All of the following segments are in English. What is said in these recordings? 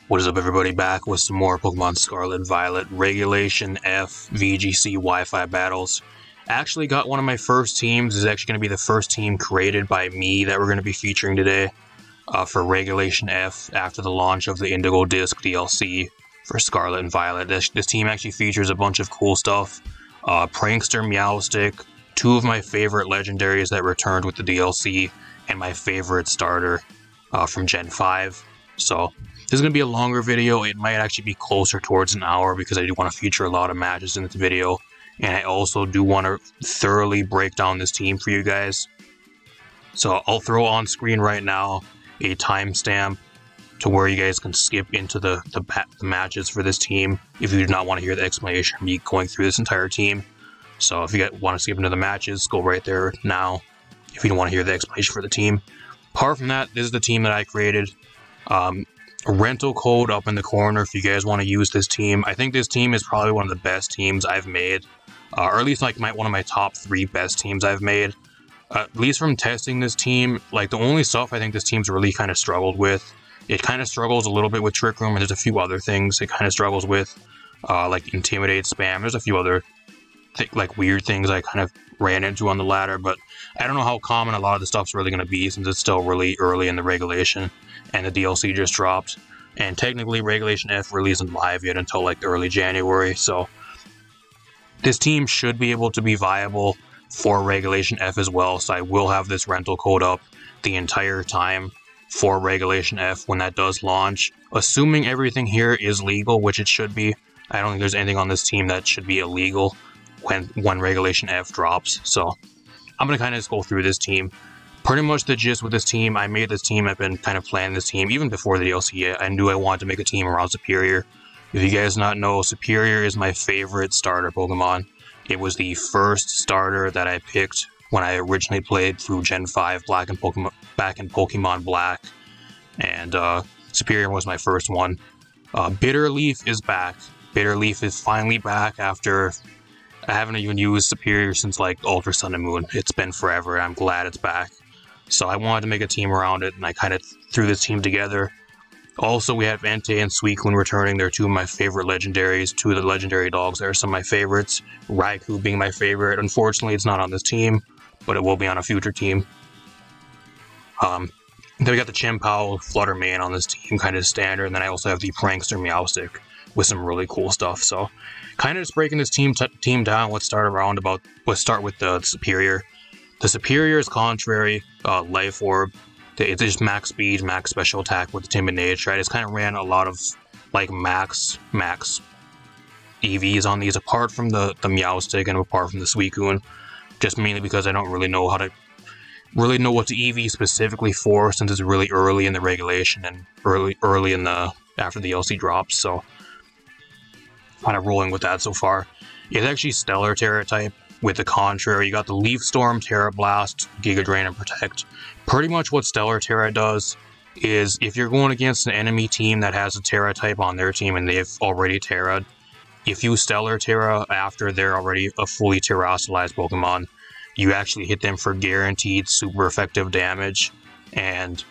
What is up, everybody? Back with some more Pokemon Scarlet and Violet Regulation F VGC Wi-Fi battles. Actually got one of my first teams. This is actually going to be the first team created by me that we're going to be featuring today for Regulation F after the launch of the Indigo Disc DLC for Scarlet and Violet. This team actually features a bunch of cool stuff. Prankster, Meowstic, two of my favorite legendaries that returned with the DLC, and my favorite starter from Gen 5. So this is going to be a longer video. It might actually be closer towards an hour because I do want to feature a lot of matches in this video. And I also do want to thoroughly break down this team for you guys. So I'll throw on screen right now a timestamp to where you guys can skip into the matches for this team if you do not want to hear the explanation of me going through this entire team. So if you want to skip into the matches, go right there now if you don't want to hear the explanation for the team. Apart from that, this is the team that I created. A rental code up in the corner if you guys want to use this team. I think this team is probably one of the best teams I've made, or at least like one of my top 3 best teams I've made. At least from testing this team, like the only stuff I think this team's really kind of struggled with, it kind of struggles a little bit with Trick Room, and there's a few other things it kind of struggles with, like Intimidate, Spam. There's a few other like weird things I kind of ran into on the ladder, but I don't know how common a lot of the stuff's really going to be since it's still really early in the regulation and the DLC just dropped, and technically Regulation F really isn't live yet until like early January, so this team should be able to be viable for Regulation F as well. So I will have this rental code up the entire time for Regulation F when that does launch, assuming everything here is legal, which it should be. I don't think there's anything on this team that should be illegal when Regulation F drops. So I'm going to kind of just go through this team. Pretty much the gist with this team, I made this team, I've been kind of planning this team even before the DLC. I knew I wanted to make a team around Serperior. If you guys not know, Serperior is my favorite starter Pokemon. It was the first starter that I picked when I originally played through Gen 5 back in Pokemon Black, and Serperior was my first one. Bitterleaf is back. Bitterleaf is finally back after I haven't even used Serperior since like Ultra Sun and Moon. It's been forever, and I'm glad it's back. So I wanted to make a team around it, and I kind of threw this team together. Also, we have Entei and Suicune returning. They're two of my favorite legendaries, two of the legendary dogs that are some of my favorites. Raikou being my favorite. Unfortunately, it's not on this team, but it will be on a future team. Then we got the Chien-Pao Fluttermane on this team, kind of standard. And then I also have the Prankster Meowstic with some really cool stuff. So kind of just breaking this team down. Let's start with the Serperior. The Serperior is contrary, Life Orb. It's just max speed, max special attack with the Timid Nature. I just kind of ran a lot of like max EVs on these, apart from the Meowstic and apart from the Suicune, just mainly because I don't really know what to EV specifically for, since it's really early in the regulation and early in the after the DLC drops. So kind of rolling with that so far. It's actually Stellar Terra type. With the contrary, you got the Leaf Storm, Terra Blast, Giga Drain, and Protect. Pretty much what Stellar Terra does is if you're going against an enemy team that has a Terra type on their team and they've already Terra'd, if you Stellar Terra after they're already a fully Terrastalized Pokemon, you actually hit them for guaranteed super effective damage, and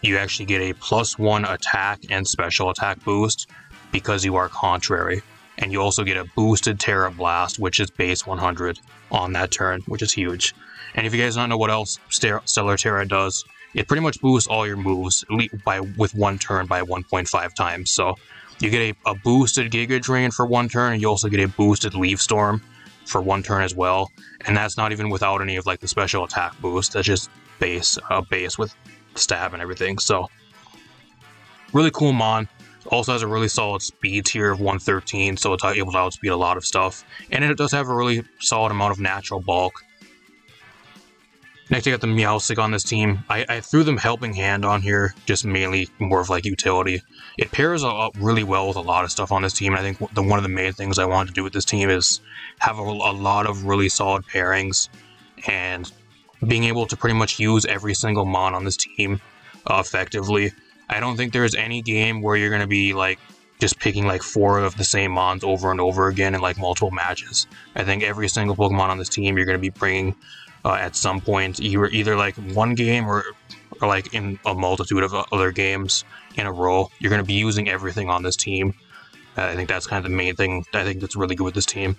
you actually get a +1 attack and special attack boost because you are contrary. And you also get a boosted Terra Blast, which is base 100 on that turn, which is huge. And if you guys don't know what else Stellar Terra does, it pretty much boosts all your moves with one turn by 1.5 times. So you get a boosted Giga Drain for one turn, and you also get a boosted Leaf Storm for one turn as well. And that's not even without any of like the special attack boost. That's just base with stab and everything. So really cool mon. Also has a really solid speed tier of 113, so it's able to outspeed a lot of stuff. And it does have a really solid amount of natural bulk. Next, I got the Meowstic on this team. I threw them Helping Hand on here, just mainly more of like utility. It pairs up really well with a lot of stuff on this team, and I think one of the main things I wanted to do with this team is have a lot of really solid pairings, and being able to pretty much use every single mon on this team effectively. I don't think there's any game where you're going to be like just picking like 4 of the same mons over and over again in like multiple matches. I think every single Pokemon on this team you're going to be bringing at some point, either like one game or or like in a multitude of other games in a row. You're going to be using everything on this team. I think that's kind of the main thing I think that's really good with this team.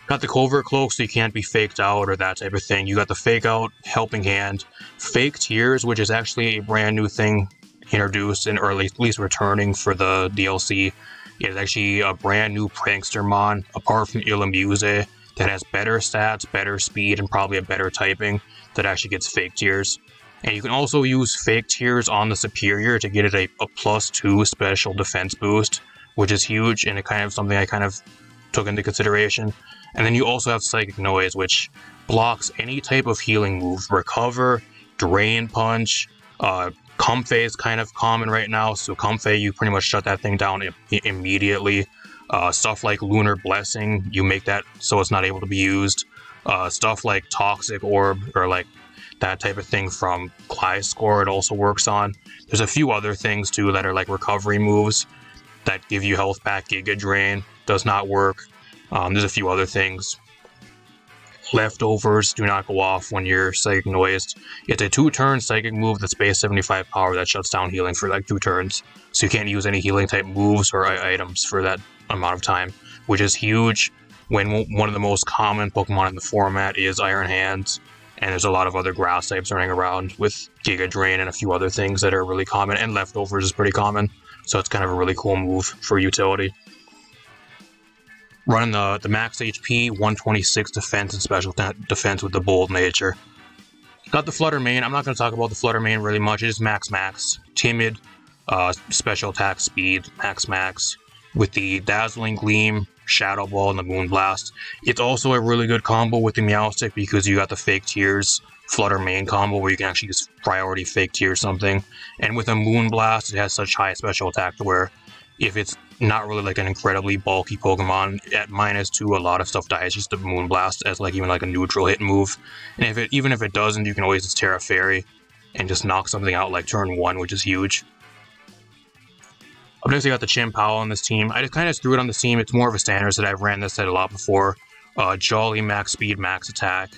Got the covert cloak, so you can't be faked out or that type of thing. You got the fake out, helping hand, fake tears, which is actually a brand new thing introduced, or at least returning for the DLC. It is actually a brand new prankster mon, apart from Illamuse, that has better stats, better speed, and probably a better typing that actually gets fake tears. And you can also use fake tears on the superior to get it a +2 special defense boost, which is huge, and it kind of something I kind of took into consideration. And then you also have Psychic Noise, which blocks any type of healing move. Recover, Drain Punch, Comfey is kind of common right now, so Comfey, you pretty much shut that thing down immediately. Stuff like Lunar Blessing, you make that so it's not able to be used. Stuff like Toxic Orb, or like that type of thing from Gliscor, it also works on. There's a few other things too that are like recovery moves that give you health back. Giga Drain does not work. There's a few other things. Leftovers do not go off when you're Psychic Noised. It's a 2-turn Psychic move that's base 75 power that shuts down healing for like 2 turns. So you can't use any healing type moves or items for that amount of time, which is huge when one of the most common Pokemon in the format is Iron Hands, and there's a lot of other grass types running around with Giga Drain and a few other things that are really common, and Leftovers is pretty common, so it's kind of a really cool move for utility. Running the max HP, 126 defense and special defense with the bold nature. Got the Flutter Mane. I'm not going to talk about the Flutter Mane really much. It is max. Timid, special attack speed, max. With the Dazzling Gleam, Shadow Ball, and the Moonblast. It's also a really good combo with the Meowstic because you got the Fake Tears Flutter Mane combo where you can actually just priority Fake Tear something. And with a Moonblast, it has such high special attack to where if it's not really like an incredibly bulky Pokemon, at -2 a lot of stuff dies just to Moonblast as like even like a neutral hit move. And even if it doesn't, you can always just Terra Fairy and just knock something out like turn 1, which is huge. Up next, I got the Chien-Pao on this team. I just kind of threw it on this team. It's more of a standard set. I've ran this set a lot before. Jolly, max speed, max attack.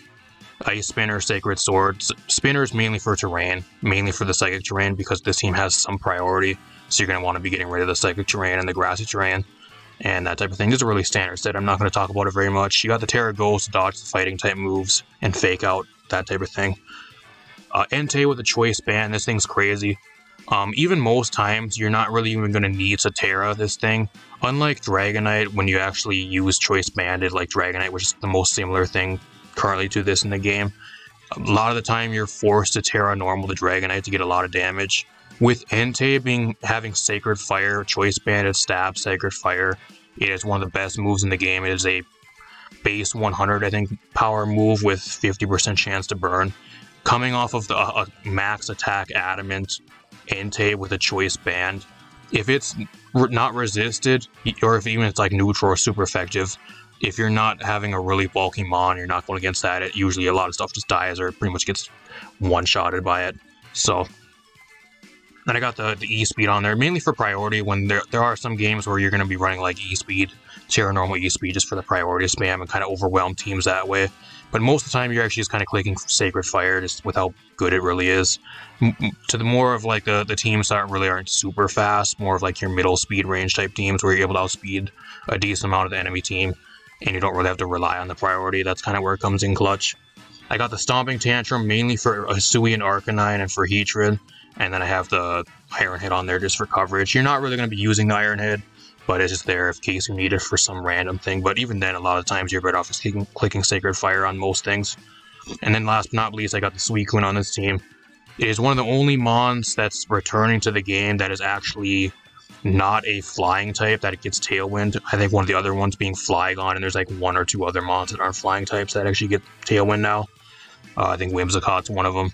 Ice Spinner, Sacred Sword. Spinners mainly for terrain, mainly for the Psychic terrain because this team has some priority. So you're going to want to be getting rid of the Psychic terrain and the Grassy terrain and that type of thing. This is a really standard set. I'm not going to talk about it very much. You got the Terra Ghost, dodge the fighting type moves, and fake out, that type of thing. Entei with a Choice Band. This thing's crazy. Even most times, you're not really even going to need to Terra this thing. Unlike Dragonite, when you actually use Choice Banded like Dragonite, which is the most similar thing currently to this in the game, a lot of the time you're forced to Terra normal to Dragonite to get a lot of damage. With Entei having Sacred Fire, Choice Banded, Stab, Sacred Fire, it is one of the best moves in the game. It is a base 100, I think, power move with 50% chance to burn. Coming off of the max attack Adamant Entei with a Choice Band, if it's not resisted, or if even it's like neutral or super effective, if you're not having a really bulky mon, you're not going against that, it usually a lot of stuff just dies or pretty much gets one-shotted by it. So then I got the E-Speed on there, mainly for priority when there are some games where you're going to be running like E-Speed, Terra normal E-Speed just for the priority spam and kind of overwhelm teams that way. But most of the time you're actually just kind of clicking Sacred Fire just with how good it really is. To the more of like the teams that aren't super fast, more of like your middle speed range type teams where you're able to outspeed a decent amount of the enemy team and you don't really have to rely on the priority. That's kind of where it comes in clutch. I got the Stomping Tantrum mainly for Hisui and Arcanine and for Heatran. And then I have the Iron Head on there just for coverage. You're not really going to be using the Iron Head, but it's just there in case you need it for some random thing. But even then, a lot of times you're better off just clicking Sacred Fire on most things. And then last but not least, I got the Suicune on this team. It is one of the only mons that's returning to the game that is actually not a flying type, that it gets Tailwind. I think one of the other ones being Flygon, and there's like 1 or 2 other mons that aren't flying types that actually get Tailwind now. I think Whimsicott's one of them.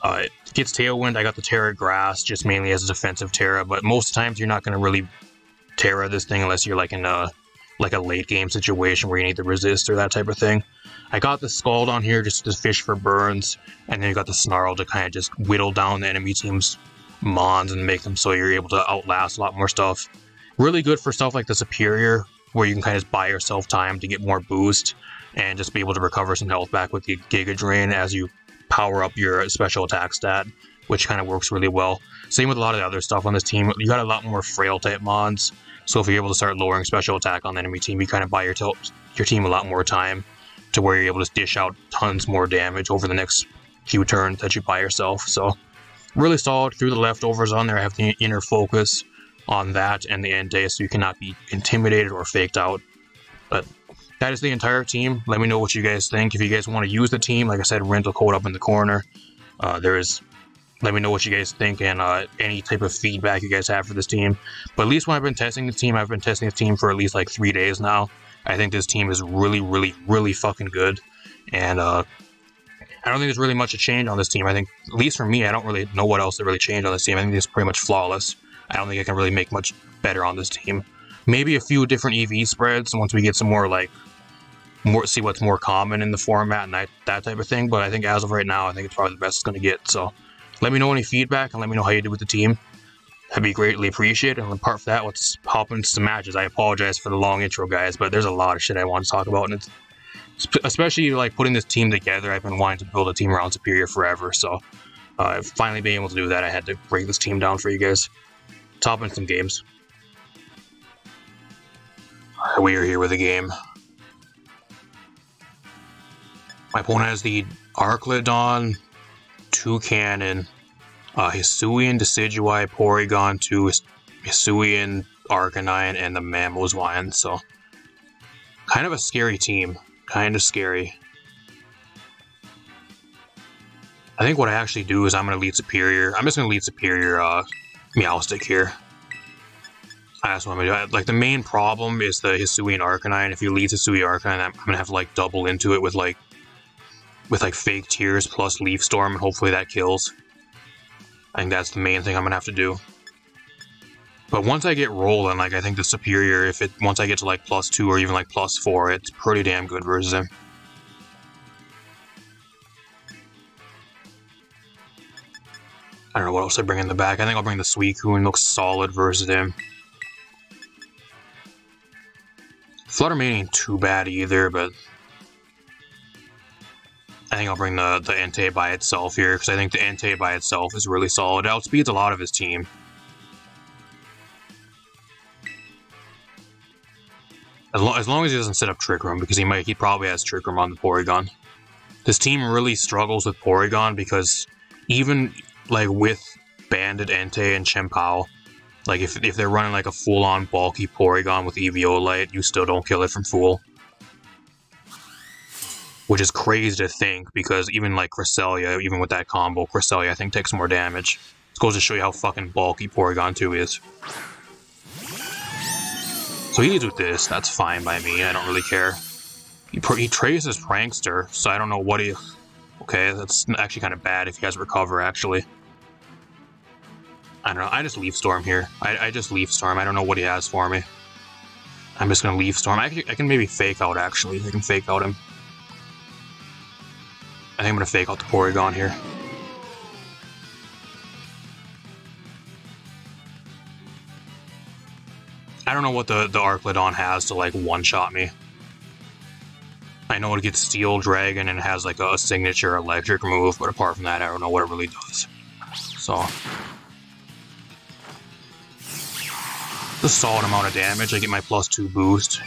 It gets Tailwind. I got the Terra Grass just mainly as a defensive Terra, but most times you're not going to really Terra this thing unless you're like in a late game situation where you need to resist or that type of thing. I got the Scald on here just to fish for burns, and then you got the Snarl to kind of just whittle down the enemy team's mons and make them so you're able to outlast a lot more stuff. Really good for stuff like the Serperior, where you can kind of just buy yourself time to get more boost and just be able to recover some health back with the Giga Drain as you power up your special attack stat, which kind of works really well. Same with a lot of the other stuff on this team. You got a lot more frail type mods, so if you're able to start lowering special attack on the enemy team, you kind of buy your team a lot more time to where you're able to dish out tons more damage over the next few turns that you buy yourself. So really solid. Through the leftovers on there, I have the inner focus on that and the Entei, so you cannot be intimidated or faked out. But that is the entire team. Let me know what you guys think. If you guys want to use the team, like I said, rental code up in the corner. Let me know what you guys think and any type of feedback you guys have for this team. But at least when I've been testing the team, I've been testing the team for at least like 3 days now. I think this team is really, really, really fucking good. And I don't think there's really much to change on this team. I think, at least for me, I don't really know what else to really change on this team. I think it's pretty much flawless. I don't think I can really make much better on this team. Maybe a few different EV spreads once we get some more, like, see what's more common in the format and that type of thing. But I think as of right now, I think it's probably the best it's going to get. So let me know any feedback and let me know how you did with the team. That'd be greatly appreciated. And apart from that, let's hop into some matches. I apologize for the long intro, guys, but there's a lot of shit I want to talk about, and it's especially like putting this team together. I've been wanting to build a team around Superior forever, so finally being able to do that, I had to break this team down for you guys. Let's hop into some games. We are here with a game. My opponent has the Archlodon, Toucanon, Hisuian, Decidueye, Porygon 2, Hisuian, Arcanine, and the Mamoswine. So, kind of a scary team. Kind of scary. I think what I actually do is I'm going to lead Superior. I'm just going to lead Superior Meowstic here. That's what I'm going to do. Like, the main problem is the Hisuian Arcanine. If you lead Hisuian Arcanine, I'm going to have to, like, double into it with fake tears plus Leaf Storm, and hopefully that kills. I think that's the main thing I'm gonna have to do. But once I get rolling, like, I think the Superior, once I get to like +2 or even like +4, it's pretty damn good versus him. I don't know what else I bring in the back. I think I'll bring the Suicune. Looks solid versus him. Fluttermane ain't too bad either, but I think I'll bring the Entei by itself here, because I think the Entei by itself is really solid. It outspeeds a lot of his team. As long as he doesn't set up Trick Room, because he probably has Trick Room on the Porygon. This team really struggles with Porygon, because even like with Banded Entei and Chien-Pao, like if they're running like a full-on bulky Porygon with Eviolite, you still don't kill it from full. Which is crazy to think, because even like Cresselia, even with that combo, Cresselia I think takes more damage. It goes to show you how fucking bulky Porygon 2 is. So he leads with this, that's fine by me, I don't really care. He traces Prankster, so I don't know what he... Okay, that's actually kind of bad if he has Recover, actually. I don't know, I just Leaf Storm here. I just Leaf Storm, I don't know what he has for me. I'm just gonna Leaf Storm. I can maybe Fake Out, actually. I can Fake Out him. I think I'm going to Fake Out the Porygon here. I don't know what the Archlodon has to, like, one-shot me. I know it gets Steel Dragon and it has, like, a signature electric move, but apart from that, I don't know what it really does. So... a solid amount of damage. I get my +2 boost.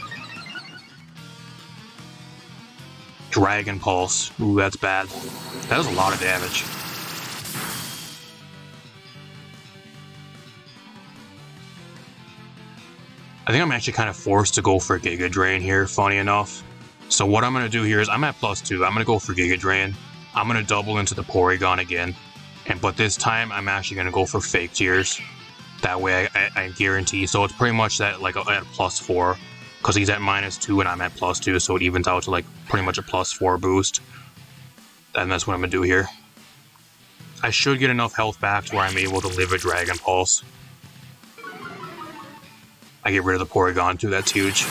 Dragon Pulse. Ooh, that's bad. That does a lot of damage. I think I'm actually kind of forced to go for Giga Drain here, funny enough. So what I'm going to do here is I'm at +2. I'm going to go for Giga Drain. I'm going to double into the Porygon again. But this time, I'm actually going to go for Fake Tears. That way I guarantee. So it's pretty much that, like, at +4. Because he's at -2 and I'm at +2, so it evens out to like pretty much a +4 boost. And that's what I'm going to do here. I should get enough health back to where I'm able to live a Dragon Pulse. I get rid of the Porygon too, that's huge.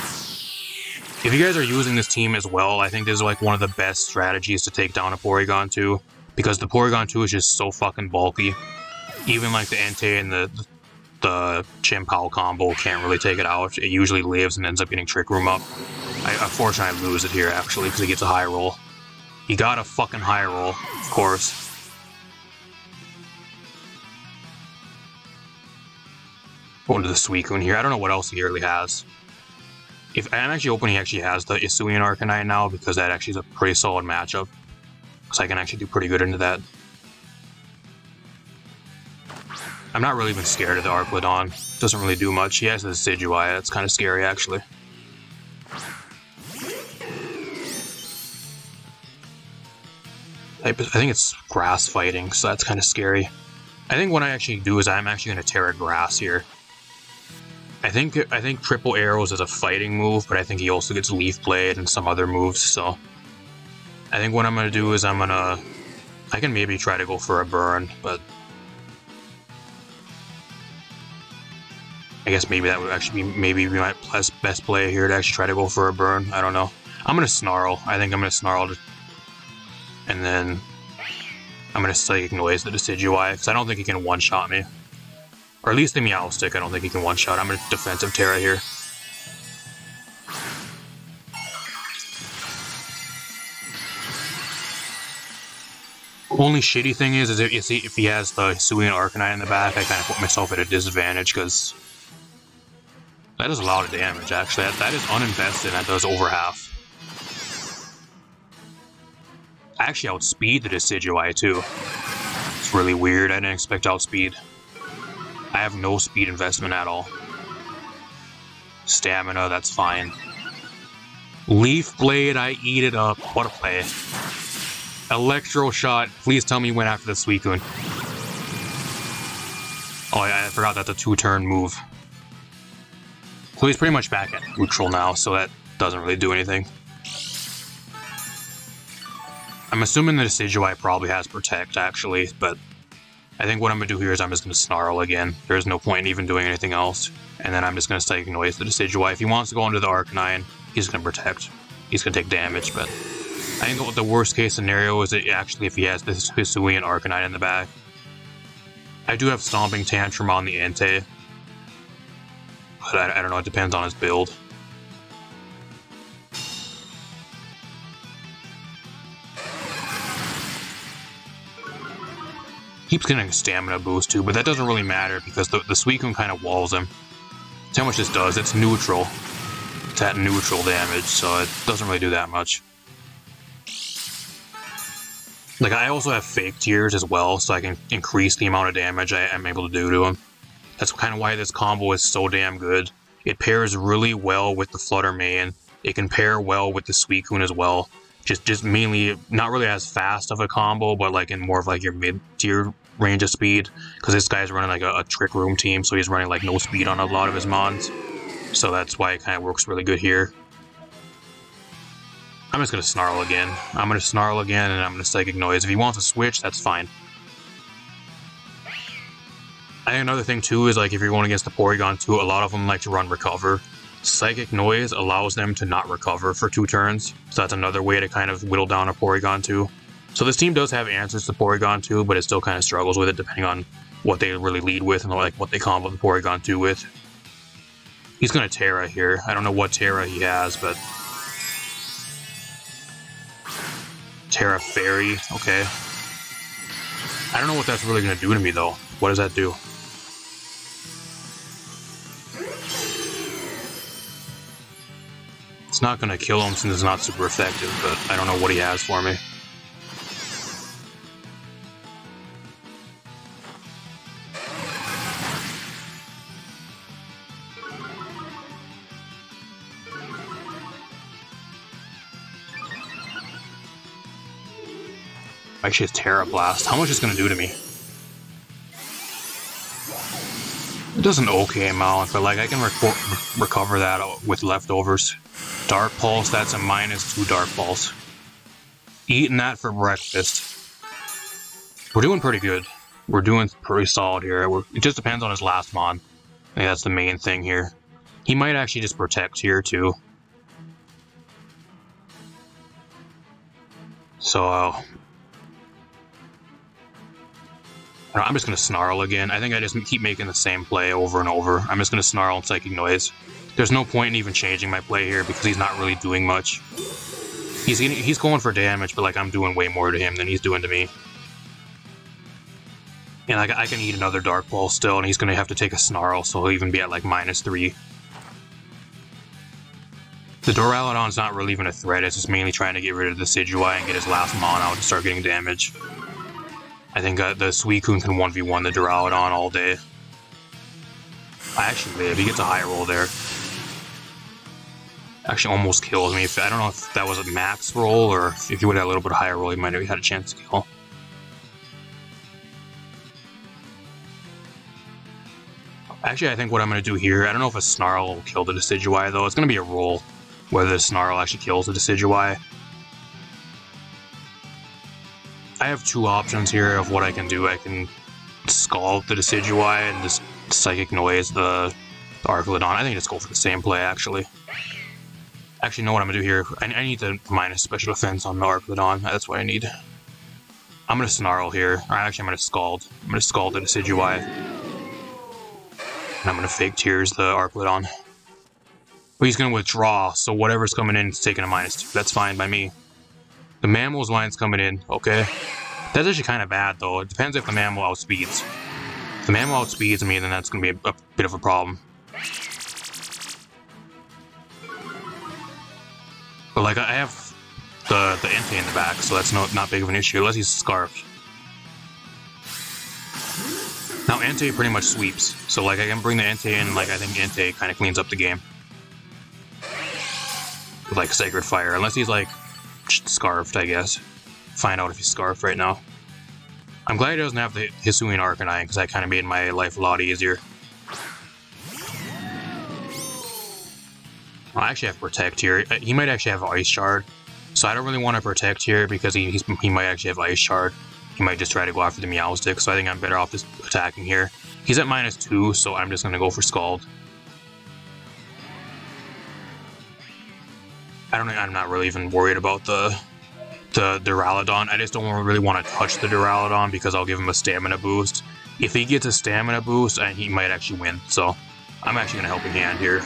If you guys are using this team as well, I think this is like one of the best strategies to take down a Porygon 2. Because the Porygon 2 is just so fucking bulky. Even like the Entei and the Chien-Pao combo can't really take it out. It usually lives and ends up getting Trick Room up. Unfortunately, I lose it here, actually, because he gets a high roll. He got a fucking high roll, of course. Going to the Suicune here. I don't know what else he really has. If I'm actually hoping he actually has the Hisuian Arcanine now, because that actually is a pretty solid matchup. Because I can actually do pretty good into that. I'm not really even scared of the Arclodon. Doesn't really do much. He has the Decidueye. That's kind of scary, actually. I think it's grass fighting, so that's kind of scary. I think what I actually do is I'm actually going to TERA Grass here. I think Triple Arrows is a fighting move, but I think he also gets Leaf Blade and some other moves, so... I think what I'm going to do is I can maybe try to go for a burn, but... I guess maybe that would actually be my best play here to actually try to go for a burn. I don't know. I'm going to Snarl. I think I'm going to Snarl, and then I'm going to Psychic Noise the Decidueye, because I don't think he can one-shot me. Or at least the Meowstic, I don't think he can one-shot. I'm going to Defensive TERA here. Only shitty thing is if he has the Hisuian Arcanine in the back, I kind of put myself at a disadvantage, because that does a lot of damage, actually. That is uninvested, and that does over half. I actually outspeed the Decidueye, too. It's really weird. I didn't expect to outspeed. I have no speed investment at all. Stamina, that's fine. Leaf Blade, I eat it up. What a play. Electro Shot, please tell me you went after the Suicune. Oh yeah, I forgot that's a 2-turn move. So he's pretty much back at neutral now, so that doesn't really do anything. I'm assuming the Decidueye probably has Protect, actually, but I think what I'm going to do here is I'm just going to Snarl again. There's no point in even doing anything else. And then I'm just going to Psychic Noise the Decidueye. If he wants to go into the Arcanine, he's going to Protect. He's going to take damage, but I think the worst case scenario is that actually if he has this Hisuian Arcanine in the back. I do have Stomping Tantrum on the Entei, but I don't know, it depends on his build. Keeps getting a stamina boost too, but that doesn't really matter because the Suicune kind of walls him. That's how much this does. It's neutral. It's at neutral damage, so it doesn't really do that much. Like, I also have Fake Tears as well, so I can increase the amount of damage I'm able to do to him. That's kind of why this combo is so damn good. It pairs really well with the Flutter Mane. It can pair well with the Suicune as well. Just mainly, not really as fast of a combo, but like in more of like your mid-tier range of speed. Because this guy's running like a Trick Room team, so he's running like no speed on a lot of his mons. So that's why it kind of works really good here. I'm just going to Snarl again. I'm going to Snarl again, and I'm going to Psychic Noise. If he wants to switch, that's fine. I think another thing too is like if you're going against the Porygon 2, a lot of them like to run Recover. Psychic Noise allows them to not recover for 2 turns, so that's another way to kind of whittle down a Porygon 2. So this team does have answers to Porygon 2, but it still kind of struggles with it depending on what they really lead with and like what they combo the Porygon 2 with. He's going to TERA here. I don't know what TERA he has, but... TERA Fairy, okay. I don't know what that's really going to do to me though. What does that do? It's not going to kill him since it's not super effective, but I don't know what he has for me. Actually, it's TERA Blast. How much is it going to do to me? It does an okay amount, but like I can recover that with leftovers. Dark Pulse, that's a -2 Dark Pulse. Eating that for breakfast. We're doing pretty good. We're doing pretty solid here. It just depends on his last mon. I think that's the main thing here. He might actually just Protect here too. So, I'm just going to Snarl again. I think I just keep making the same play over and over. I'm just going to Snarl and Psychic Noise. There's no point in even changing my play here because he's not really doing much. He's going for damage, but like I'm doing way more to him than he's doing to me. And like I can eat another Dark Ball still, and he's gonna have to take a Snarl, so he'll even be at like -3. The Duraludon's not really even a threat, it's just mainly trying to get rid of the Decidueye and get his last Mon out to start getting damage. I think the Suicune can 1v1 the Duraludon all day. I actually live, he gets a high roll there. Actually almost kills me. I don't know if that was a max roll, or if he would have had a little bit higher roll, he might have had a chance to kill. Actually, I think what I'm going to do here, I don't know if a Snarl will kill the Decidueye, though. It's going to be a roll, whether the Snarl actually kills the Decidueye. I have two options here of what I can do. I can Scald the Decidueye and just Psychic Noise the Archelodon. I think just go for the same play, actually. Actually, know what I'm going to do here? I need to minus special defense on the Archelodon. That's what I need. I'm going to Snarl here. Or actually, I'm going to Scald. I'm going to Scald the Decidueye. And I'm going to Fake Tears the Archelodon. But he's going to withdraw, so whatever's coming in is taking a -2. That's fine by me. The Mammal's line's coming in, okay. That's actually kind of bad, though. It depends if the Mammal outspeeds. If the Mammal outspeeds me, then that's going to be a bit of a problem. But, like, I have the Entei in the back, so that's not big of an issue, unless he's Scarfed. Now, Entei pretty much sweeps, so, like, I can bring the Entei in, like, I think Entei kind of cleans up the game. With, like, Sacred Fire, unless he's, like, Scarfed, I guess. Find out if he's Scarfed right now. I'm glad he doesn't have the Hisuian Arcanine, because that kind of made my life a lot easier. I actually have Protect here. He might actually have Ice Shard, so I don't really want to Protect here because he might actually have Ice Shard. He might just try to go after the Meowstic, so I think I'm better off just attacking here. He's at -2, so I'm just going to go for Scald. I'm not really even worried about the Duraludon. I just don't really want to touch the Duraludon because I'll give him a stamina boost. If he gets a stamina boost, he might actually win, so I'm actually going to Helping Hand here.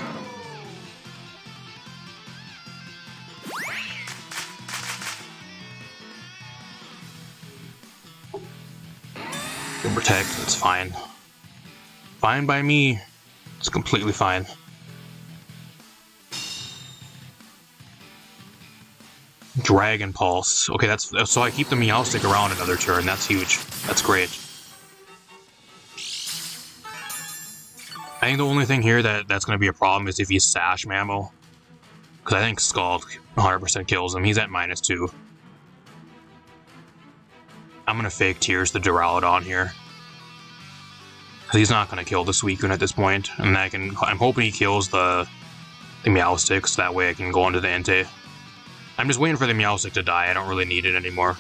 Protect, it's fine. Fine by me. It's completely fine. Dragon Pulse. Okay, so I keep the Meowstic around another turn. That's huge. That's great. I think the only thing here that's going to be a problem is if he's Sash Mammal. Because I think Scald 100% kills him. He's at -2. I'm going to Fake Tears the Duraludon here. Because he's not going to kill the Suicune at this point. And I'm hoping he kills the Meowstic, so that way I can go into the Entei. I'm just waiting for the Meowstic to die. I don't really need it anymore.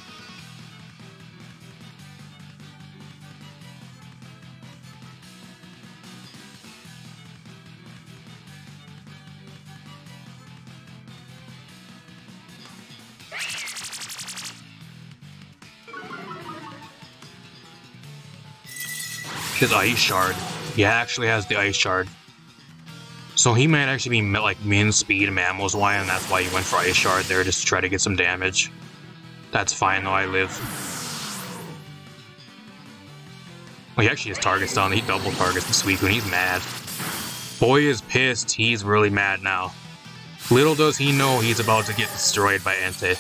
His Ice Shard. He actually has the Ice Shard. So he might actually be like min speed Mammal's Lion, and that's why he went for Ice Shard there, just to try to get some damage. That's fine though, I live. Well, he actually has targets down. He double targets the Suicune. He's mad. Boy is pissed. He's really mad now. Little does he know he's about to get destroyed by Entei.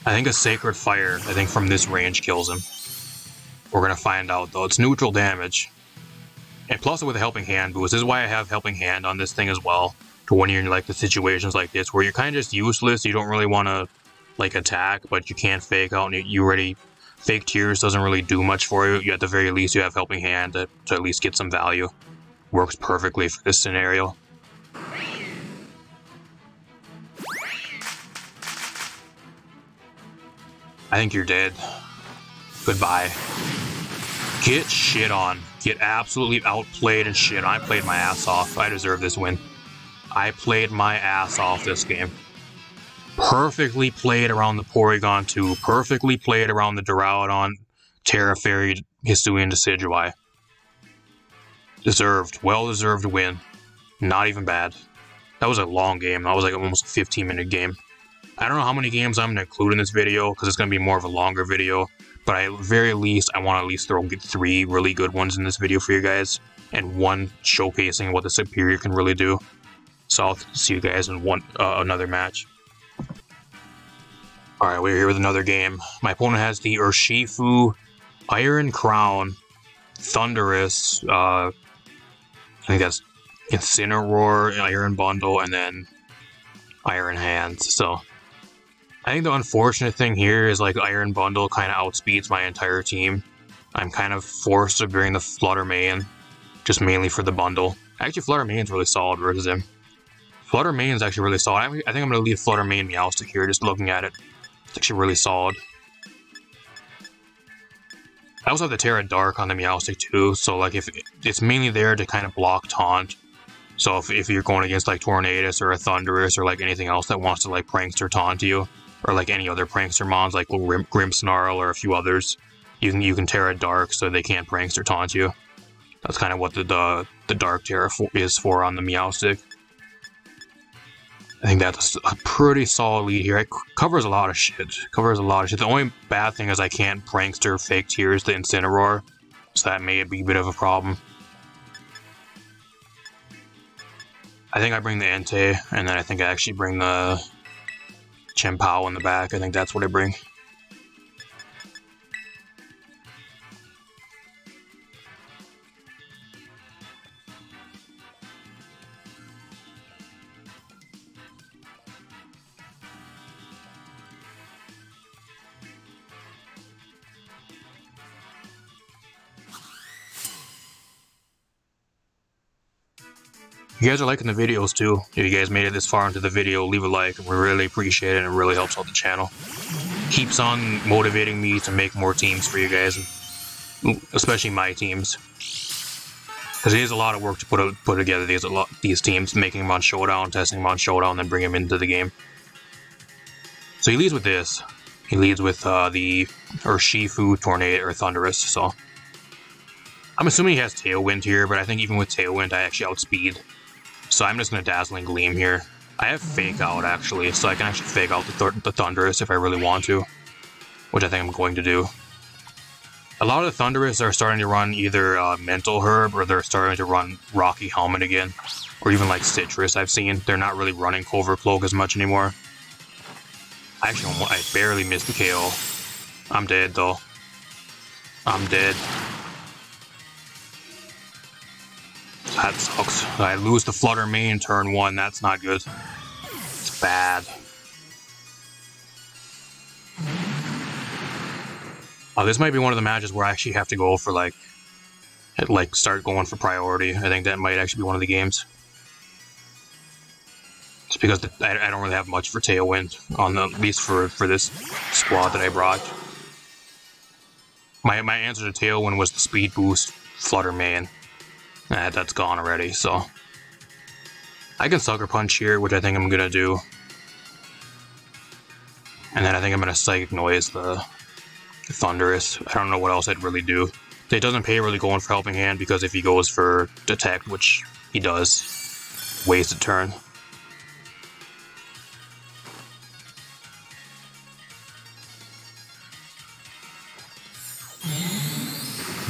I think a Sacred Fire, from this range kills him. We're gonna find out though. It's neutral damage. And plus with a Helping Hand boost. This is why I have Helping Hand on this thing as well. To when you're in like the situations like this where you're kind of just useless, you don't really want to like attack, but you can't fake out, and you already Fake Tears doesn't really do much for you. At the very least you have Helping Hand to at least get some value. Works perfectly for this scenario. I think you're dead. Goodbye. Get shit on. Get absolutely outplayed and shit on. I played my ass off. I deserve this win. I played my ass off this game. Perfectly played around the Porygon 2. Perfectly played around the Duraludon, TERA Fairy, Hisuian Decidueye. Deserved. Well-deserved win. Not even bad. That was a long game. That was like almost a 15-minute game. I don't know how many games I'm going to include in this video, because it's going to be more of a longer video. But at very least, I want to at least throw 3 really good ones in this video for you guys. And 1 showcasing what the Superior can really do. So I'll see you guys in another match. Alright, we're here with another game. My opponent has the Urshifu, Iron Crown, Thunderous, I think that's Incineroar, Iron Bundle, and then Iron Hands. So I think the unfortunate thing here is like Iron Bundle kind of outspeeds my entire team. I'm kind of forced to bring the Flutter Mane, just mainly for the bundle. Actually, Flutter Mane's really solid versus him. Flutter Mane's actually really solid. I think I'm going to leave Flutter Mane Meowstic here, just looking at it. It's actually really solid. I also have the TERA Dark on the Meowstic too, so like if it's mainly there to kind of block taunt. So if you're going against like Tornadus or a Thunderous or like anything else that wants to like prankster taunt you, or like any other prankster mons like Grimmsnarl or a few others, you can TERA Dark so they can't prankster taunt you. That's kind of what the Dark TERA is for on the Meowstic. I think that's a pretty solid lead here. It covers a lot of shit. The only bad thing is I can't prankster fake tears the Incineroar, so that may be a bit of a problem. I think I bring the Entei, and then I think I actually bring the Chien-Pao in the back. I think that's what I bring. If you guys are liking the videos too, if you guys made it this far into the video, leave a like. We really appreciate it, and it really helps out the channel. Keeps on motivating me to make more teams for you guys, especially my teams. Because it is a lot of work to put together these teams, making them on Showdown, testing them on Showdown, then bring them into the game. So he leads with this. He leads with the Urshifu, Tornado, or Thunderous, so... I'm assuming he has Tailwind here, but I think even with Tailwind I actually outspeed. So I'm just going to Dazzling Gleam here. I have Fake Out actually, so I can actually Fake Out the Thunderous if I really want to. Which I think I'm going to do. A lot of the Thunderous are starting to run either Mental Herb, or they're starting to run Rocky Helmet again. Or even like Citrus I've seen. They're not really running Covert Cloak as much anymore. Actually, I barely missed the KO. I'm dead though. I'm dead. That sucks. I lose the Flutter Mane turn 1. That's not good. It's bad. Oh, this might be one of the matches where I actually have to go for like start going for priority. I think that might actually be one of the games. Just because I don't really have much for Tailwind, at least for this squad that I brought. My answer to Tailwind was the Speed Boost Flutter Mane. That's gone already, so... I can Sucker Punch here, which I think I'm gonna do. And then I think I'm gonna Psychic Noise the Thunderous. I don't know what else I'd really do. It doesn't pay really going for Helping Hand, because if he goes for Detect, which he does, waste a turn.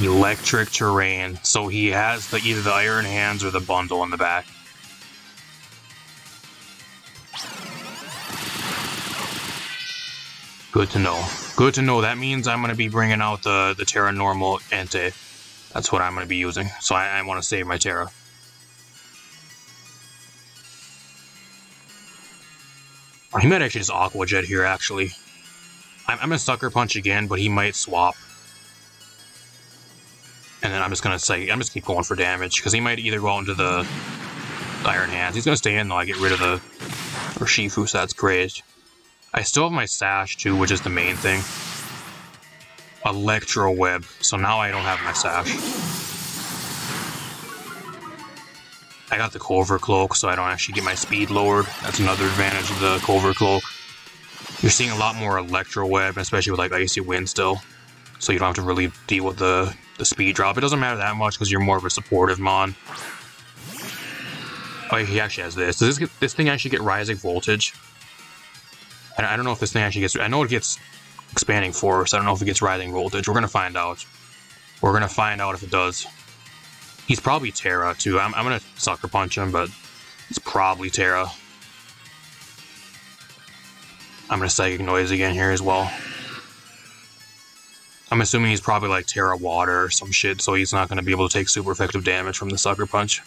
Electric Terrain, so he has either the Iron Hands or the bundle in the back. Good to know. Good to know. That means I'm going to be bringing out the TERA Normal Entei. That's what I'm going to be using, so I want to save my TERA. He might actually just Aqua Jet here, actually. I'm going to Sucker Punch again, but he might swap. And then I'm just gonna keep going for damage, because he might either go out into the Iron Hands. He's gonna stay in though. I get rid of the Urshifu, so that's great. I still have my Sash too, which is the main thing. Electro Web. So now I don't have my Sash. I got the Covert Cloak, so I don't actually get my speed lowered. That's another advantage of the Covert Cloak. You're seeing a lot more Electro Web, especially with like Icy Wind still. So you don't have to really deal with the the speed drop. It doesn't matter that much because you're more of a supportive mon. Oh, he actually has this. Does this thing actually get rising voltage? I don't know if this thing actually gets... I know it gets expanding force. I don't know if it gets rising voltage. We're going to find out. We're going to find out if it does. He's probably TERA, too. I'm going to Sucker Punch him, but it's probably TERA. I'm going to Psychic Noise again here as well. I'm assuming he's probably like TERA Water or some shit, so he's not going to be able to take super effective damage from the Sucker Punch.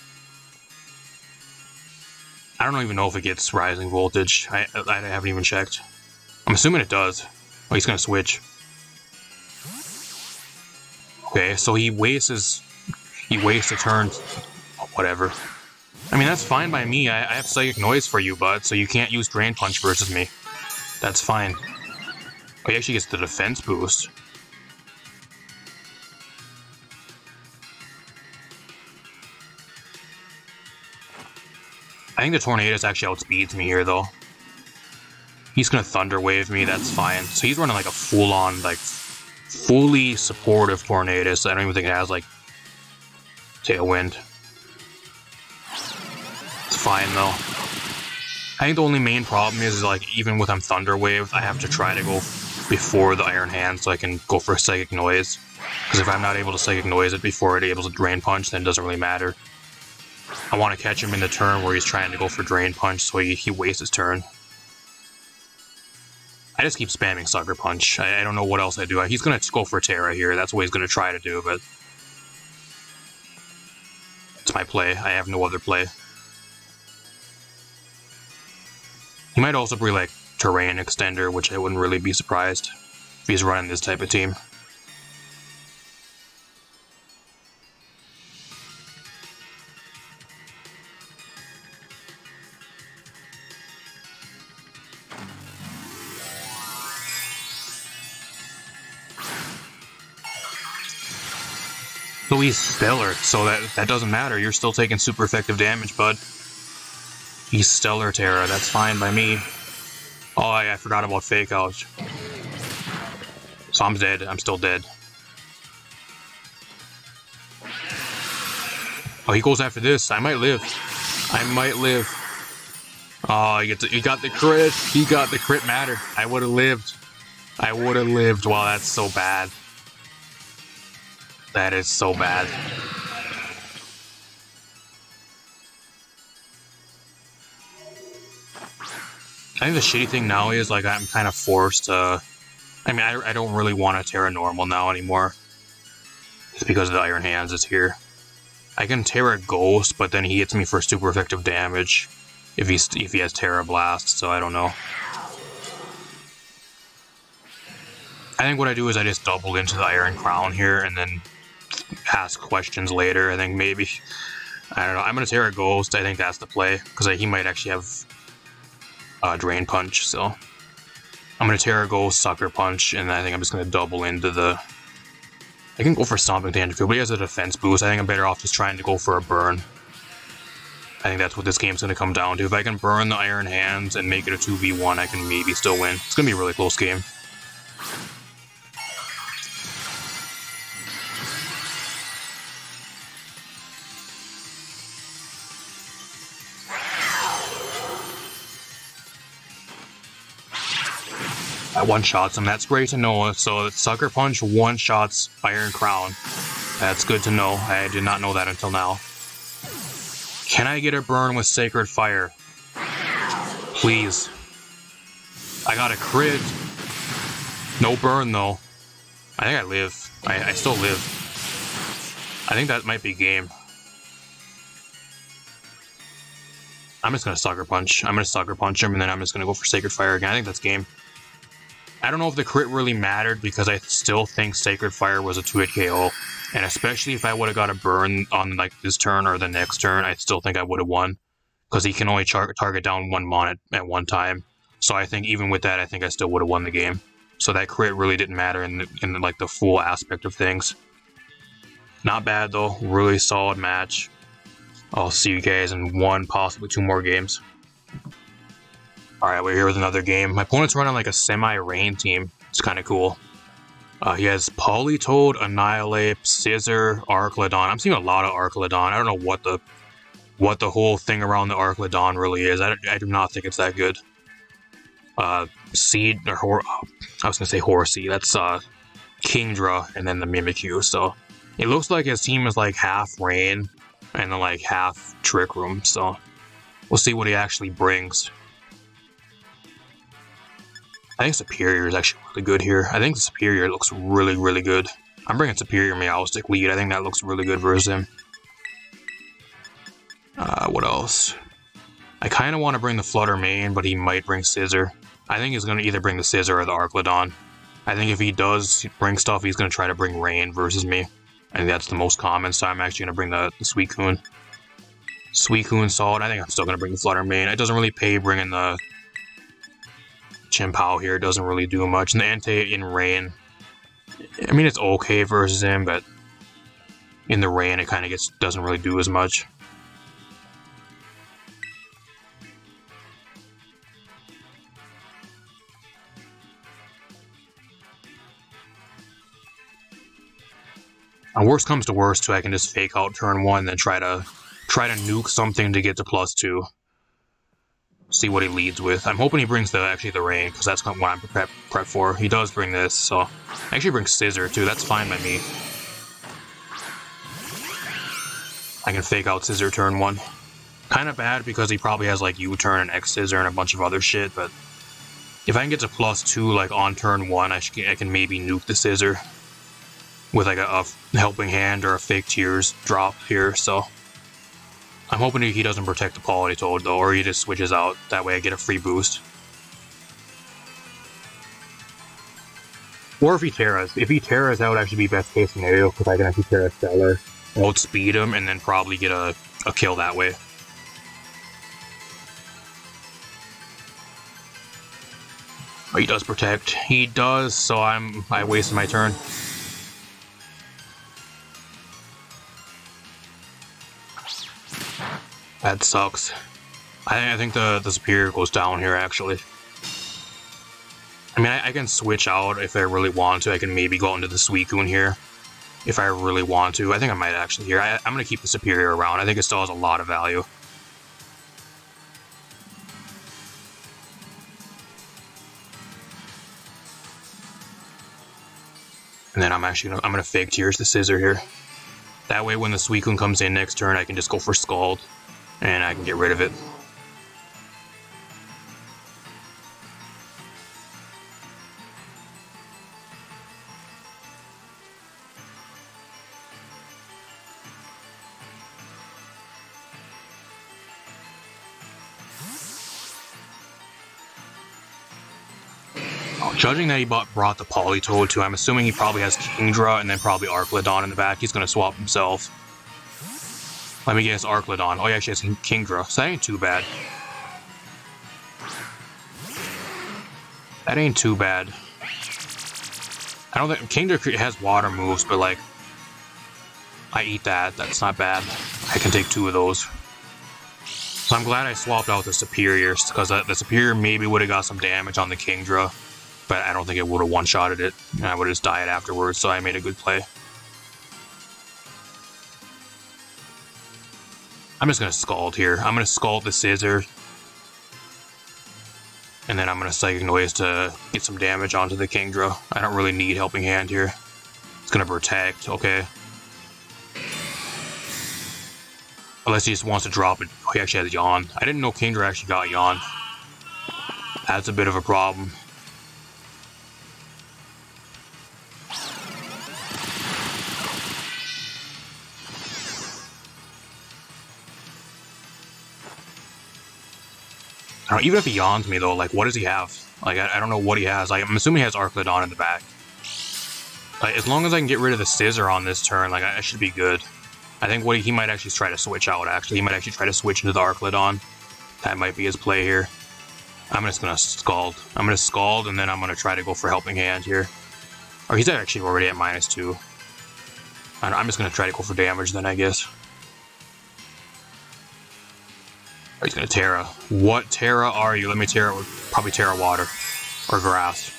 I don't even know if it gets rising voltage. I haven't even checked. I'm assuming it does. Oh, he's going to switch. Okay, so he wastes a turn. Oh, whatever. I mean, that's fine by me. I have Psychic Noise for you, bud, so you can't use Drain Punch versus me. That's fine. Oh, he actually gets the defense boost. I think the Tornadus actually outspeeds me here, though. He's gonna Thunder Wave me, that's fine. So he's running like a full-on, like, fully supportive Tornadus. I don't even think it has, like, Tailwind. It's fine, though. I think the only main problem is, like, even with Thunder Wave, I have to try to go before the Iron Hand so I can go for Psychic Noise. Because if I'm not able to Psychic Noise it before it able to Drain Punch, then it doesn't really matter. I want to catch him in the turn where he's trying to go for Drain Punch, so he wastes his turn. I just keep spamming Sucker Punch. I don't know what else I do. He's going to go for TERA here. That's what he's going to try to do, but... it's my play. I have no other play. He might also be like Terrain Extender, which I wouldn't really be surprised if he's running this type of team. So he's Stellar, so that doesn't matter. You're still taking super effective damage, bud. He's Stellar TERA, that's fine by me. Oh, I forgot about Fake Out. So I'm dead. I'm still dead. Oh, he goes after this. I might live. I might live. Oh, he got the crit. He got the crit mattered. I would have lived. I would have lived. Wow, that's so bad. That is so bad. I think the shitty thing now is, like, I'm kind of forced to... I mean, I don't really want a TERA normal now anymore. It's because of the Iron Hands is here. I can TERA Ghost, but then he hits me for super effective damage if he has TERA Blast, so I don't know. I think what I do is I just double into the Iron Crown here and then ask questions later. I think maybe... I don't know. I'm going to TERA Ghost. I think that's the play, because he might actually have Drain Punch, so... I'm going to TERA Ghost, Sucker Punch, and I think I'm just going to double into the... I can go for Stomping Tangent Field, but he has a defense boost. I think I'm better off just trying to go for a burn. I think that's what this game's going to come down to. If I can burn the Iron Hands and make it a 2v1, I can maybe still win. It's going to be a really close game. I one-shots him. That's great to know. So Sucker Punch one-shots Iron Crown. That's good to know. I did not know that until now. Can I get a burn with Sacred Fire? Please. I got a crit. No burn, though. I think I live. I still live. I think that might be game. I'm just going to Sucker Punch. I'm going to Sucker Punch him, and then I'm just going to go for Sacred Fire again. I think that's game. I don't know if the crit really mattered, because I still think Sacred Fire was a 2-hit KO. And especially if I would have got a burn on like this turn or the next turn, I still think I would have won. Because he can only target down one mon at one time. So I think even with that, I think I still would have won the game. So that crit really didn't matter in like the full aspect of things. Not bad though, really solid match. I'll see you guys in one, possibly two more games. Alright, we're here with another game. My opponent's running like a semi-rain team. It's kind of cool. He has Politoed, Annihilate, Scissor, Archlodon. I'm seeing a lot of Archlodon. I don't know what the whole thing around the Archlodon really is. I do not think it's that good. Seed, or I was gonna say Horsey. That's Kingdra, and then the Mimikyu. So it looks like his team is like half Rain, and then like half Trick Room. So we'll see what he actually brings. I think Serperior is actually really good here. I think Serperior looks really, really good. I'm bringing Serperior Meowstic lead. I think that looks really good versus him. What else? I kind of want to bring the Flutter Mane, but he might bring Scissor. I think he's going to either bring the Scissor or the Archlodon. I think if he does bring stuff, he's going to try to bring Rain versus me. I think that's the most common, so I'm actually going to bring the Suicune. Suicune solid. I think I'm still going to bring the Flutter Mane. It doesn't really pay bringing the Chien-Pao here. It doesnent really do much. And the Entei in Rain, I mean, it's okay versus him, but in the Rain, it kind of doesn't really do as much. And worst comes to worst, too, I can just fake out turn 1 and then try to nuke something to get to +2. See what he leads with. I'm hoping he brings actually the Rain, because that's what I'm prepped for. He does bring this, so actually brings Scissor too. That's fine by me. I can fake out Scissor turn 1. Kind of bad because he probably has like U-turn and X-Scissor and a bunch of other shit, but if I can get to +2 like on turn 1, I can maybe nuke the Scissor with like a Helping Hand or a Fake Tears drop here, so I'm hoping he doesn't protect the Politoed though, or he just switches out. That way I get a free boost. Or if he Teras. If he Teras, that would actually be best case scenario, because I can actually Tera Stellar, outspeed him, and then probably get a kill that way. Oh, he does protect. He does, so I wasted my turn. That sucks. I think the Serperior goes down here, actually. I mean, I can switch out if I really want to. I can maybe go into the Suicune here if I really want to. I think I might actually here. I'm going to keep the Serperior around. I think it still has a lot of value. And then I'm gonna Fake Tears the Scissor here. That way when the Suicune comes in next turn, I can just go for Scald. And I can get rid of it. Judging that he brought the Politoed too, I'm assuming he probably has Kingdra and then probably Archlodon in the back. He's going to swap himself. Let me guess, Archlodon. Oh, he actually has Kingdra, so that ain't too bad. That ain't too bad. I don't think Kingdra has water moves, but like, I eat that. That's not bad. I can take 2 of those. So I'm glad I swapped out the Serperiors, because the Serperior maybe would have got some damage on the Kingdra, but I don't think it would have one-shotted it, and I would have just died afterwards, so I made a good play. I'm just going to Scald here. I'm going to Scald the Scissor, and then I'm going to Psychic Noise to get some damage onto the Kingdra. I don't really need Helping Hand here. It's going to protect, okay. Unless he just wants to drop it. Oh, he actually has Yawn. I didn't know Kingdra actually got Yawn. That's a bit of a problem. I don't know, even if he yawns me though, like what does he have? Like I don't know what he has. Like I'm assuming he has Archlodon in the back. Like as long as I can get rid of the Scissor on this turn, like I should be good. I think he might actually try to switch out. Actually, he might actually try to switch into the Archlodon. That might be his play here. I'm just gonna Scald. I'm gonna Scald and then I'm gonna try to go for Helping Hand here. Or he's actually already at -2. I'm just gonna try to go for damage then, I guess. He's gonna Tera. What Tera are you? Let me Tera. Probably Tera Water or Grass.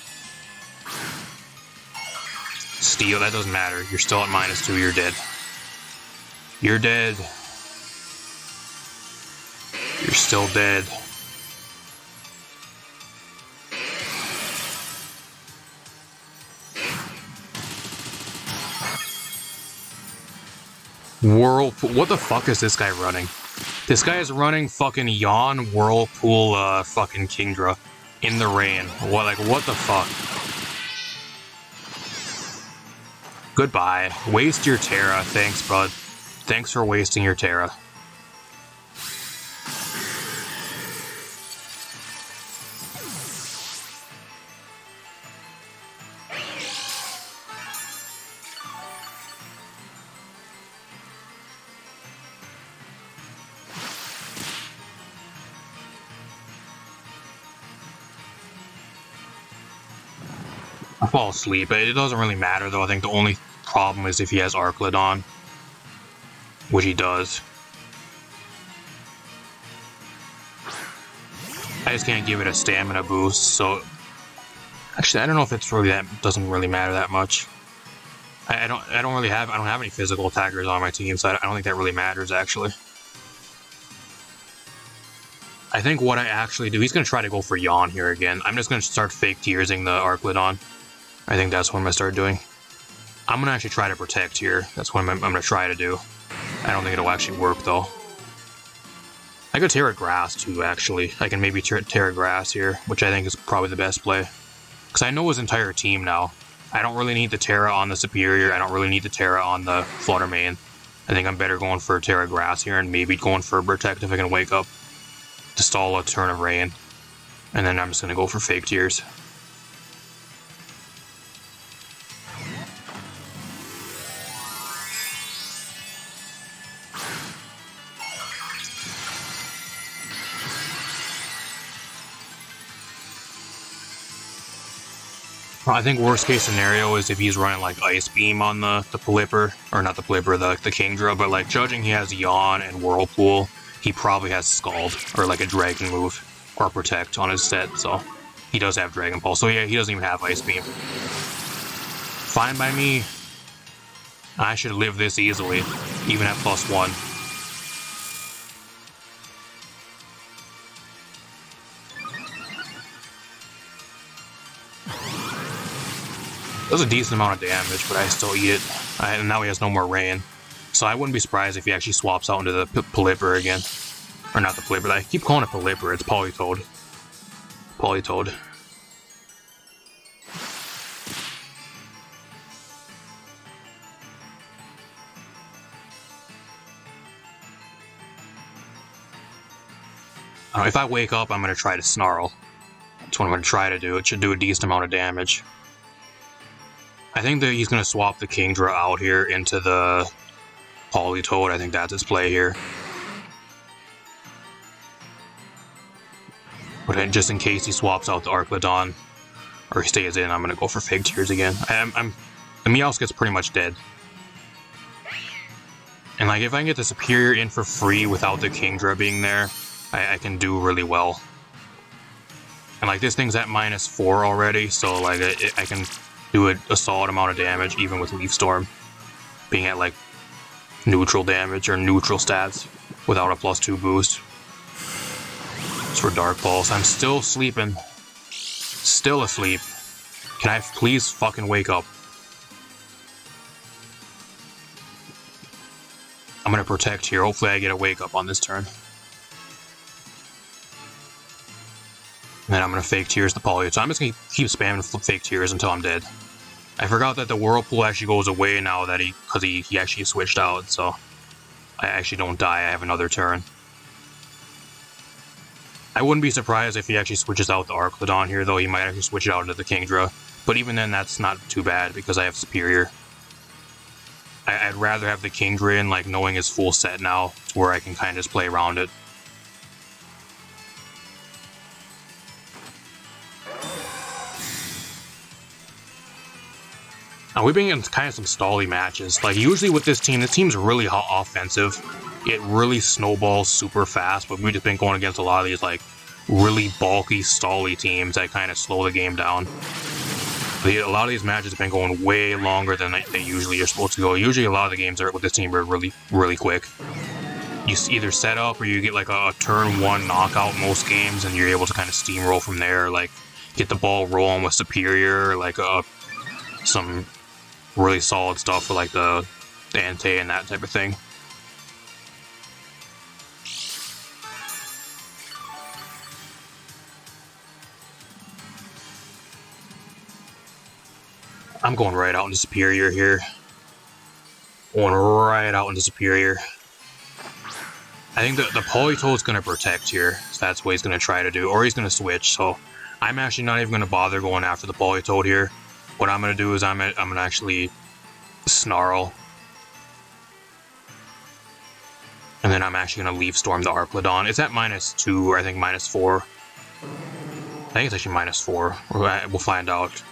Steal, that doesn't matter. You're still at -2, you're dead. You're dead. You're still dead. Whirlpool. What the fuck is this guy running? This guy is running fucking Yawn Whirlpool fucking Kingdra in the rain. What, like, what the fuck? Goodbye. Waste your TERA. Thanks, bud. Thanks for wasting your TERA. I fall asleep. It doesn't really matter, though. I think the only problem is if he has Arclet on, which he does. I just can't give it a stamina boost, so... Actually, I don't know if it's really that... doesn't really matter that much. I don't have any physical attackers on my team, so I don't think that really matters, actually. I think what I actually do... He's going to try to go for Yawn here again. I'm just going to start fake tearsing the Arclet on. I think that's what I'm going to start doing. I'm going to actually try to protect here. That's what I'm going to try to do. I don't think it'll actually work, though. I could TERA Grass, too, actually. I can maybe TERA Grass here, which I think is probably the best play. Because I know his entire team now. I don't really need the TERA on the Superior. I don't really need the TERA on the Flutter Main. I think I'm better going for TERA Grass here and maybe going for Protect if I can wake up to stall a turn of rain. And then I'm just going to go for Fake Tears. I think worst case scenario is if he's running like Ice Beam on the Pelipper, or not the Pelipper, the Kingdra, but like judging he has Yawn and Whirlpool, he probably has Scald, or like a Dragon move, or Protect on his set, so he does have Dragon Pulse. So yeah, he doesn't even have Ice Beam. Fine by me. I should live this easily, even at +1. Does a decent amount of damage, but I still eat it. And now he has no more rain. So I wouldn't be surprised if he actually swaps out into the Pelipper again. Or not the Pelipper, I keep calling it Pelipper, it's Politoed. Politoed. If I wake up, I'm going to try to Snarl. That's what I'm going to try to do. It should do a decent amount of damage. I think that he's going to swap the Kingdra out here into the Politoed. I think that's his play here. But then just in case he swaps out the Arclodon, or he stays in, I'm going to go for Fake Tears again. The Meowth gets pretty much dead. And like, if I can get the Superior in for free without the Kingdra being there, I can do really well. And like, this thing's at -4 already, so like, I can do a solid amount of damage, even with Leaf Storm being at like neutral damage or neutral stats without a +2 boost. It's for Dark Pulse. I'm still sleeping. Still asleep. Can I please fucking wake up? I'm gonna Protect here. Hopefully I get a wake up on this turn. And then I'm gonna Fake Tears the Politoed. So I'm just gonna keep spamming Fake Tears until I'm dead. I forgot that the Whirlpool actually goes away now that because he actually switched out, so I actually don't die. I have another turn. I wouldn't be surprised if he actually switches out the Arclodon here, though. He might actually switch it out into the Kingdra. But even then, that's not too bad because I have Superior. I'd rather have the Kingdra in, like, knowing his full set now, to where I can kind of just play around it. Now, we've been in kind of some stally matches. Like, usually with this team's really offensive. It really snowballs super fast, but we've just been going against a lot of these, like, really bulky, stally teams that kind of slow the game down. A lot of these matches have been going way longer than they usually are supposed to go. Usually a lot of the games with this team are really quick. You either set up or you get like a turn 1 knockout in most games, and you're able to kind of steamroll from there, like get the ball rolling with Superior, like some really solid stuff for like the Ante and that type of thing. I'm going right out into Superior here. Going right out into Superior. I think the Politoad's going to protect here, so that's what he's going to try to do, or he's going to switch, so I'm actually not even going to bother going after the Politoad here. What I'm going to do is I'm going to actually Snarl. And then I'm actually going to Leaf Storm the Arclodon. It's at -2, or I think -4. I think it's actually -4. We'll find out.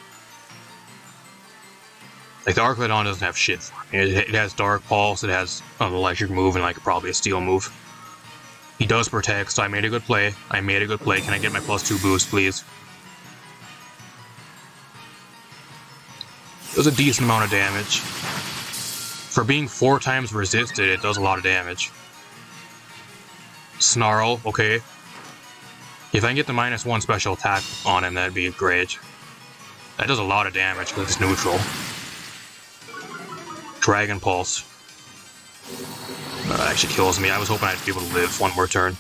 Like, the Arclodon doesn't have shit for me. It has Dark Pulse, it has an Electric move, and like probably a Steel move. He does protect, so I made a good play. Can I get my +2 boost, please? It was a decent amount of damage. For being 4 times resisted, it does a lot of damage. Snarl, okay. If I can get the -1 special attack on him, that'd be great. That does a lot of damage because it's neutral. Dragon Pulse. That actually kills me. I was hoping I'd be able to live 1 more turn.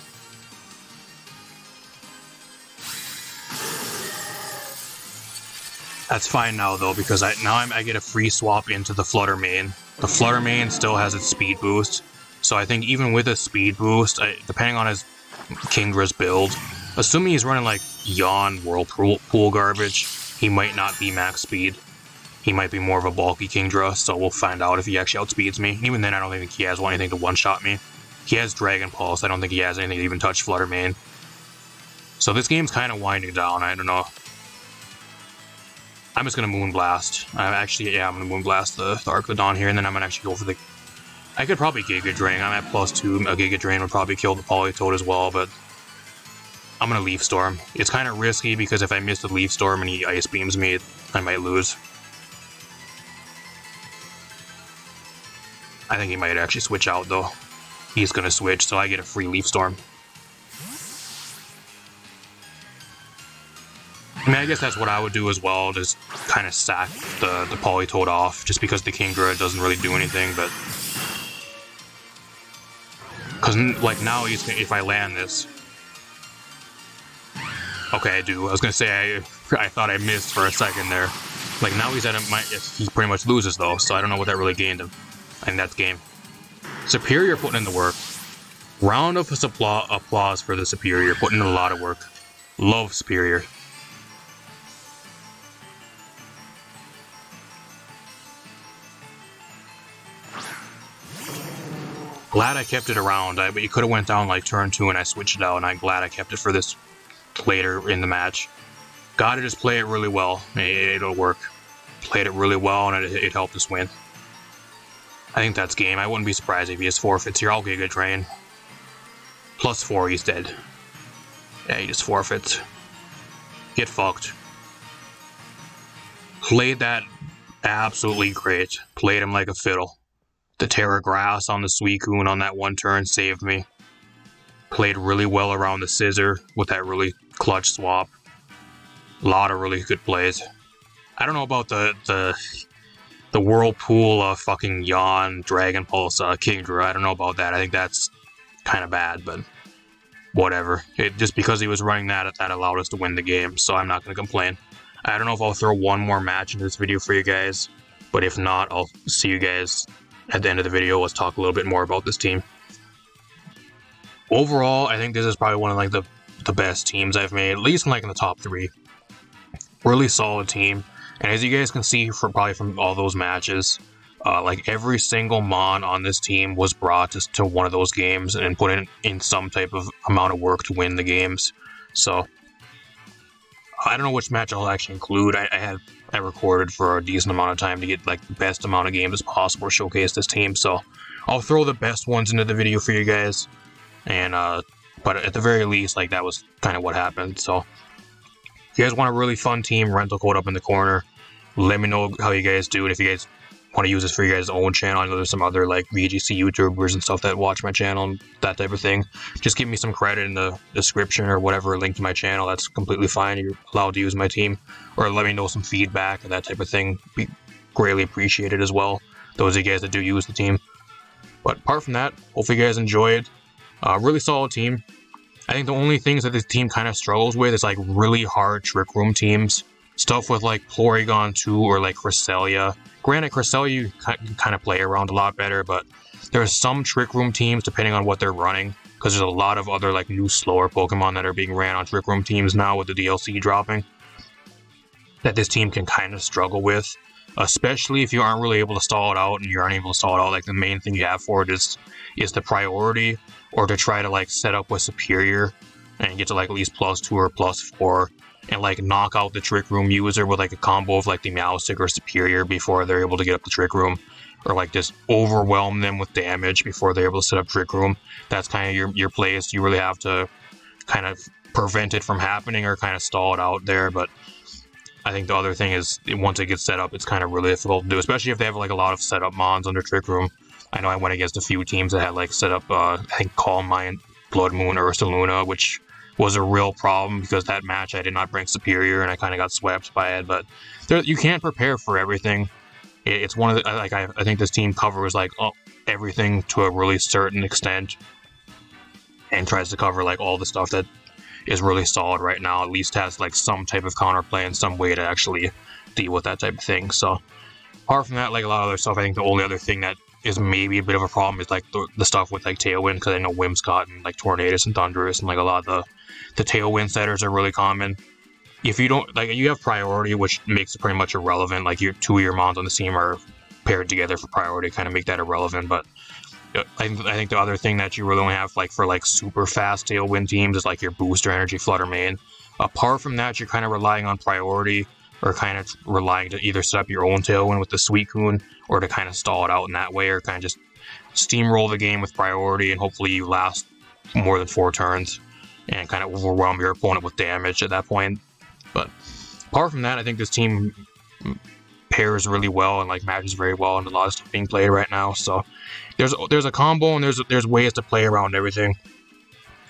That's fine now though, because I get a free swap into the Flutter Mane. The Flutter Mane still has its speed boost, so I think even with a speed boost, depending on his Kingdra's build, assuming he's running like Yawn Whirlpool garbage, he might not be max speed. He might be more of a bulky Kingdra, so we'll find out if he actually outspeeds me. Even then, I don't think he has anything to one-shot me. He has Dragon Pulse. I don't think he has anything to even touch Flutter Mane. So this game's kind of winding down. I don't know. I'm just going to Moonblast. I'm going to Moonblast the Arclodon here, and then I'm going to actually go for the... I could probably Giga Drain. I'm at +2. A Giga Drain would probably kill the Politoad as well, but I'm going to Leaf Storm. It's kind of risky because if I miss the Leaf Storm and he Ice Beams me, I might lose. I think he might actually switch out, though. He's going to switch, so I get a free Leaf Storm. I mean, I guess that's what I would do as well, just kind of sack the Politoad off, just because the Kingdra doesn't really do anything, but... Because, like, now if I land this... Okay, I do. I was going to say, I thought I missed for a second there. Like, now he's at he pretty much loses, though, so I don't know what that really gained him. I think that's game. Superior putting in the work. Round of applause for the Superior, putting in a lot of work. Love Superior. Glad I kept it around, but you could have went down like turn 2 and I switched it out, and I'm glad I kept it for this later in the match. Gotta just play it really well. It'll work. Played it really well, and it helped us win. I think that's game. I wouldn't be surprised if he just forfeits here. I'll Giga Drain. +4, he's dead. Yeah, he just forfeits. Get fucked. Played that absolutely great. Played him like a fiddle. The TERA Grass on the Suicune on that 1 turn saved me. Played really well around the Scissor with that really clutch swap. A lot of really good plays. I don't know about the Whirlpool of fucking Yawn Dragon Pulse Kingdra. I don't know about that. I think that's kind of bad, but whatever. Just because he was running that allowed us to win the game, so I'm not going to complain. I don't know if I'll throw 1 more match into this video for you guys, but if not, I'll see you guys at the end of the video. Let's talk a little bit more about this team. Overall, I think this is probably one of like the best teams I've made, at least like in the top 3. Really solid team. And as you guys can see probably from all those matches, like every single Mon on this team was brought to one of those games and put in some type of amount of work to win the games. So I don't know which match I'll actually include. I recorded for a decent amount of time to get like the best amount of games as possible to showcase this team. So I'll throw the best ones into the video for you guys. And but at the very least, like that was kind of what happened. So if you guys want a really fun team, rental code up in the corner. Let me know how you guys do, and if you guys want to use this for your guys' own channel. I know there's some other like VGC YouTubers and stuff that watch my channel and that type of thing. Just give me some credit in the description or whatever, link to my channel. That's completely fine. You're allowed to use my team, or let me know some feedback and that type of thing. Be greatly appreciated as well, those of you guys that do use the team. But apart from that, hopefully you guys enjoyed. Really solid team. I think the only things that this team kind of struggles with is like really hard trick room teams. Stuff with like Porygon 2 or like Cresselia. Granted, Cresselia you can kind of play around a lot better, but there are some trick room teams depending on what they're running, because there's a lot of other like new slower Pokemon that are being ran on trick room teams now with the DLC dropping, that this team can kind of struggle with, especially if you aren't really able to stall it out, and you aren't able to stall it out. Like the main thing you have for it is the priority, or to try to like set up with Serperior and get to like at least +2 or +4. And like knock out the trick room user with like a combo of like the Meowstic or Serperior before they're able to get up the trick room, or like just overwhelm them with damage before they're able to set up trick room. That's kind of your plays. You really have to kind of prevent it from happening or kind of stall it out there. But I think the other thing is, once it gets set up, it's kind of really difficult to do, especially if they have like a lot of setup mons under trick room. I know I went against a few teams that had like set up I think Calm Mind, Blood Moon, Ursaluna, which was a real problem because that match I did not bring Serperior and I kind of got swept by it. But you can't prepare for everything. It's one of the, like I think this team covers like everything to a really certain extent, and tries to cover like all the stuff that is really solid right now. At least has like some type of counterplay and some way to actually deal with that type of thing. So apart from that, like a lot of other stuff, I think the only other thing that is maybe a bit of a problem is like the stuff with like Tailwind, because I know Whimsicott and like Tornadus and Thundurus and like a lot of the Tailwind setters are really common. If you don't, like, you have priority, which makes it pretty much irrelevant. Like your 2 of your mons on the team are paired together for priority, kind of make that irrelevant. But I think the other thing that you really only have like for like super fast Tailwind teams is like your Booster Energy, Flutter Mane. Apart from that, you're kind of relying on priority, or kind of relying to either set up your own Tailwind with the Suicune, or to kind of stall it out in that way, or kind of just steamroll the game with priority, and hopefully you last more than 4 turns and kind of overwhelm your opponent with damage at that point. But apart from that, I think this team pairs really well and like matches very well, and a lot of stuff being played right now. So there's a combo, and there's ways to play around everything.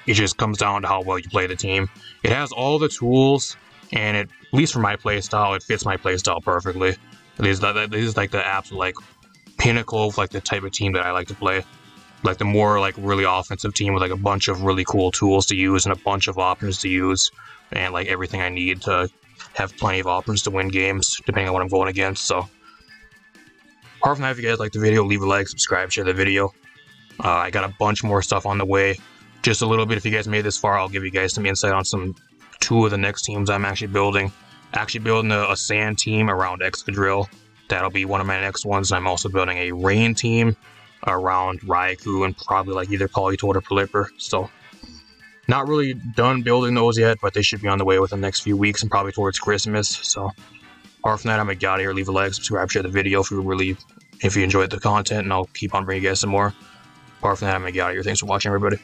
It just comes down to how well you play the team. It has all the tools, and at least for my playstyle, it fits my playstyle perfectly. This is like the absolute like pinnacle of like the type of team that I like to play. Like the more like really offensive team with like a bunch of really cool tools to use and a bunch of options to use, and like everything I need to have plenty of options to win games depending on what I'm going against. So apart from that, if you guys like the video, leave a like, subscribe, share the video. I got a bunch more stuff on the way. Just a little bit, if you guys made it this far, I'll give you guys some insight on 2 of the next teams I'm actually building. Building a sand team around Excadrill. That'll be one of my next ones. I'm also building a rain team around Raikou and probably like either Politoed or Pelipper. So not really done building those yet, but they should be on the way within the next few weeks and probably towards Christmas. So apart from that, I'm gonna get out of here. Leave a like, subscribe, share the video if you enjoyed the content, and I'll keep on bringing you guys some more. Apart from that, I'm gonna get out of here. Thanks for watching, everybody.